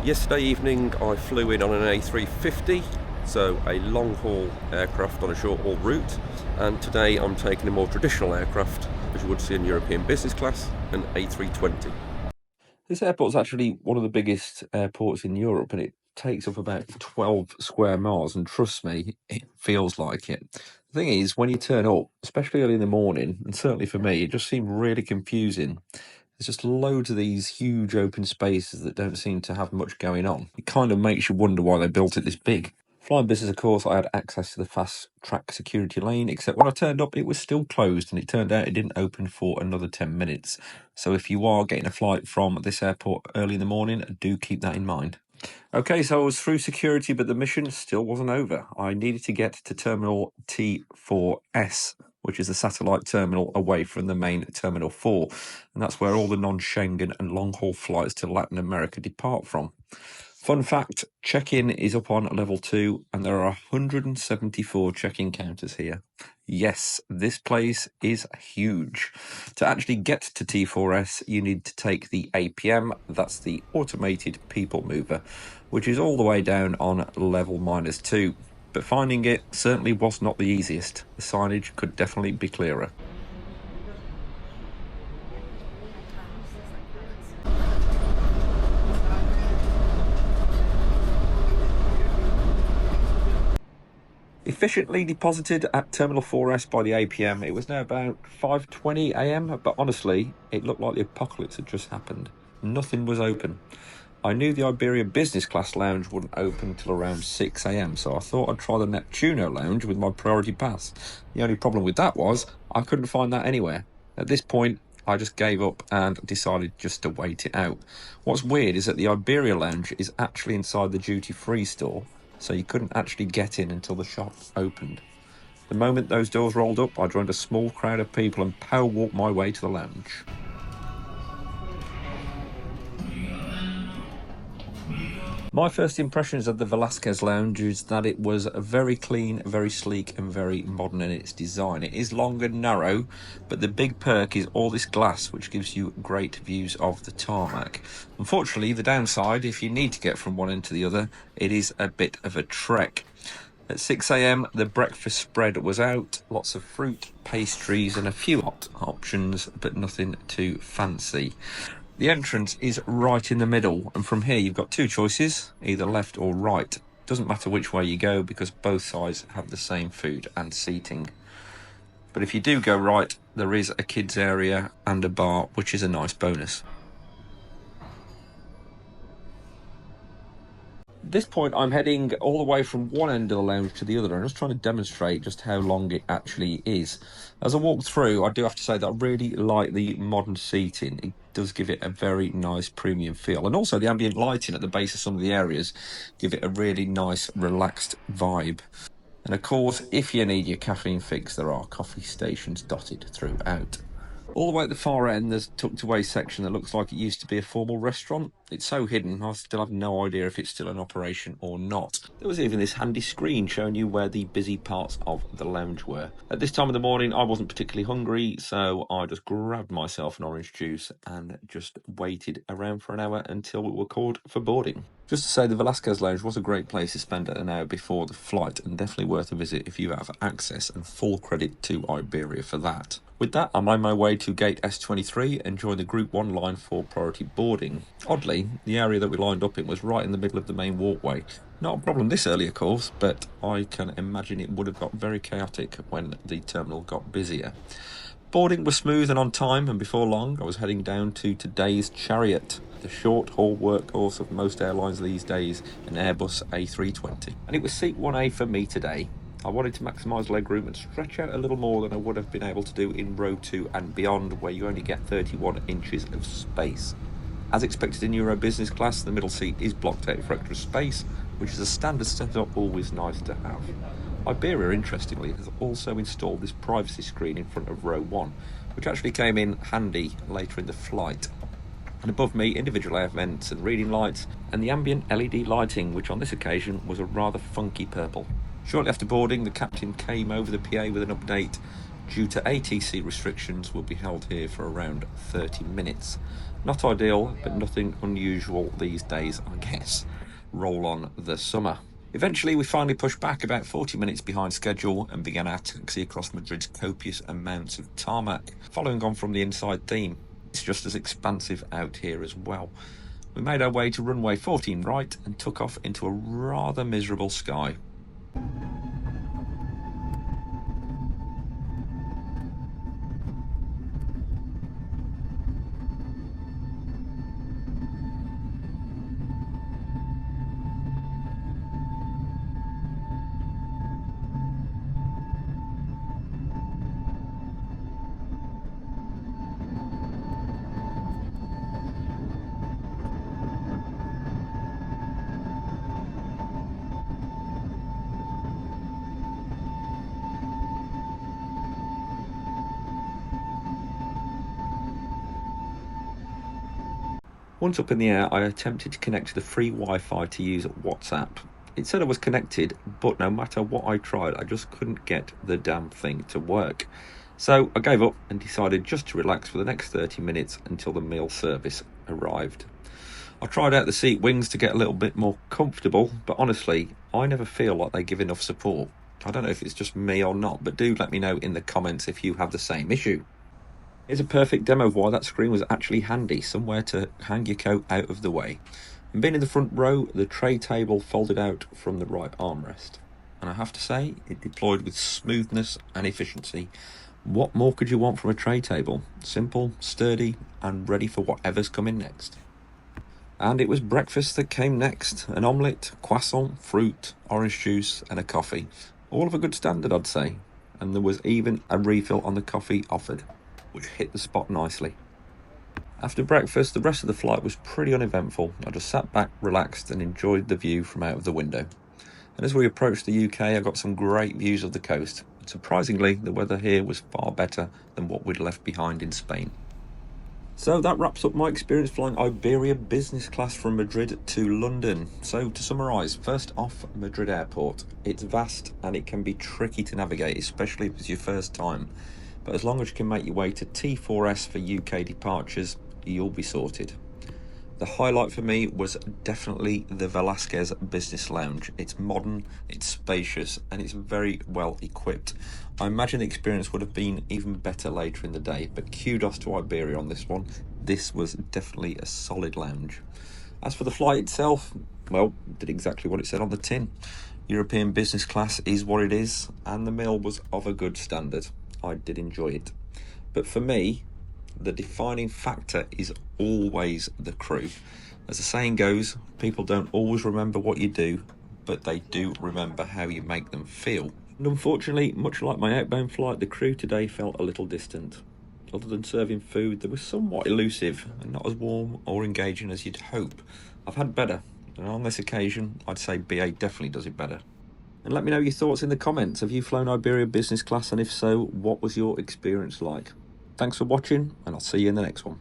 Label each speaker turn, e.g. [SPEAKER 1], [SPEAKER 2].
[SPEAKER 1] Yesterday evening I flew in on an A350, so a long-haul aircraft on a short-haul route, and today I'm taking a more traditional aircraft, as you would see in European Business Class, an A320. This airport's actually one of the biggest airports in Europe, and it takes up about 12 square miles, and trust me, it feels like it. The thing is, when you turn up, especially early in the morning, and certainly for me, it just seemed really confusing. There's just loads of these huge open spaces that don't seem to have much going on. It kind of makes you wonder why they built it this big. Flying business, of course, I had access to the fast track security lane, except when I turned up, it was still closed, and it turned out it didn't open for another 10 minutes. So if you are getting a flight from this airport early in the morning, do keep that in mind. Okay, so I was through security, but the mission still wasn't over. I needed to get to Terminal T4S, which is the satellite terminal away from the main Terminal 4. And that's where all the non-Schengen and long-haul flights to Latin America depart from. Fun fact, check-in is up on level 2, and there are 174 check-in counters here. Yes, this place is huge. To actually get to T4S, you need to take the APM, that's the Automated People Mover, which is all the way down on level -2. But finding it certainly was not the easiest. The signage could definitely be clearer. Efficiently deposited at Terminal 4S by the APM. It was now about 5:20 AM, but honestly, it looked like the apocalypse had just happened. Nothing was open. I knew the Iberia Business Class lounge wouldn't open till around 6 AM, so I thought I'd try the Neptuno lounge with my priority pass. The only problem with that was I couldn't find that anywhere. At this point, I just gave up and decided just to wait it out. What's weird is that the Iberia lounge is actually inside the duty-free store, so you couldn't actually get in until the shop opened. The moment those doors rolled up, I joined a small crowd of people and power walked my way to the lounge. My first impressions of the Velázquez Lounge is that it was very clean, very sleek and very modern in its design. It is long and narrow, but the big perk is all this glass, which gives you great views of the tarmac. Unfortunately, the downside, if you need to get from one end to the other, it is a bit of a trek. At 6 AM, the breakfast spread was out, lots of fruit, pastries and a few hot options, but nothing too fancy. The entrance is right in the middle, and from here you've got two choices, either left or right. Doesn't matter which way you go because both sides have the same food and seating. But if you do go right, there is a kids area and a bar, which is a nice bonus. At this point, I'm heading all the way from one end of the lounge to the other. I'm just trying to demonstrate just how long it actually is. As I walk through, I do have to say that I really like the modern seating. It does give it a very nice premium feel. And also the ambient lighting at the base of some of the areas give it a really nice, relaxed vibe. And of course, if you need your caffeine fix, there are coffee stations dotted throughout. All the way at the far end, there's a tucked away section that looks like it used to be a formal restaurant. It's so hidden, I still have no idea if it's still in operation or not. There was even this handy screen showing you where the busy parts of the lounge were. At this time of the morning, I wasn't particularly hungry, so I just grabbed myself an orange juice and just waited around for an hour until we were called for boarding. Just to say, the Velázquez Lounge was a great place to spend an hour before the flight, and definitely worth a visit if you have access, and full credit to Iberia for that. With that, I'm on my way to gate S23 and join the Group 1 line for priority boarding. Oddly, the area that we lined up in was right in the middle of the main walkway. Not a problem this early, of course, but I can imagine it would have got very chaotic when the terminal got busier. Boarding was smooth and on time, and before long I was heading down to today's Chariot, the short-haul workhorse of most airlines these days, an Airbus A320. And it was seat 1A for me today. I wanted to maximise legroom and stretch out a little more than I would have been able to do in row 2 and beyond, where you only get 31 inches of space. As expected in Euro Business Class, the middle seat is blocked out for extra space, which is a standard setup, always nice to have. Iberia, interestingly, has also installed this privacy screen in front of row 1, which actually came in handy later in the flight. And above me, individual air vents and reading lights, and the ambient LED lighting, which on this occasion was a rather funky purple. Shortly after boarding, the captain came over the PA with an update. Due to ATC restrictions, we'll be held here for around 30 minutes. Not ideal, but nothing unusual these days, I guess. Roll on the summer. Eventually, we finally pushed back about 40 minutes behind schedule and began our taxi across Madrid's copious amounts of tarmac, following on from the inside theme. It's just as expansive out here as well. We made our way to runway 14 right and took off into a rather miserable sky. Once up in the air, I attempted to connect to the free Wi-Fi to use WhatsApp. It said I was connected, but no matter what I tried, I just couldn't get the damn thing to work. So I gave up and decided just to relax for the next 30 minutes until the meal service arrived. I tried out the seat wings to get a little bit more comfortable, but honestly, I never feel like they give enough support. I don't know if it's just me or not, but do let me know in the comments if you have the same issue. Here's a perfect demo of why that screen was actually handy, somewhere to hang your coat out of the way. And being in the front row, the tray table folded out from the right armrest. And I have to say, it deployed with smoothness and efficiency. What more could you want from a tray table? Simple, sturdy, and ready for whatever's coming next. And it was breakfast that came next. An omelette, croissant, fruit, orange juice, and a coffee. All of a good standard, I'd say. And there was even a refill on the coffee offered, which hit the spot nicely. After breakfast, the rest of the flight was pretty uneventful. I just sat back, relaxed, and enjoyed the view from out of the window. And as we approached the UK, I got some great views of the coast. And surprisingly, the weather here was far better than what we'd left behind in Spain. So that wraps up my experience flying Iberia Business Class from Madrid to London. So to summarise, first off, Madrid Airport. It's vast and it can be tricky to navigate, especially if it's your first time. But as long as you can make your way to T4S for UK departures, you'll be sorted. The highlight for me was definitely the Velázquez Business Lounge. It's modern, it's spacious, and it's very well equipped. I imagine the experience would have been even better later in the day, but kudos to Iberia on this one. This was definitely a solid lounge. As for the flight itself, well, did exactly what it said on the tin. European business class is what it is, and the meal was of a good standard. I did enjoy it. But for me, the defining factor is always the crew. As the saying goes, people don't always remember what you do, but they do remember how you make them feel. And unfortunately, much like my outbound flight, the crew today felt a little distant. Other than serving food, they were somewhat elusive and not as warm or engaging as you'd hope. I've had better, and on this occasion, I'd say BA definitely does it better. And let me know your thoughts in the comments. Have you flown Iberia Business Class? And if so, what was your experience like? Thanks for watching, and I'll see you in the next one.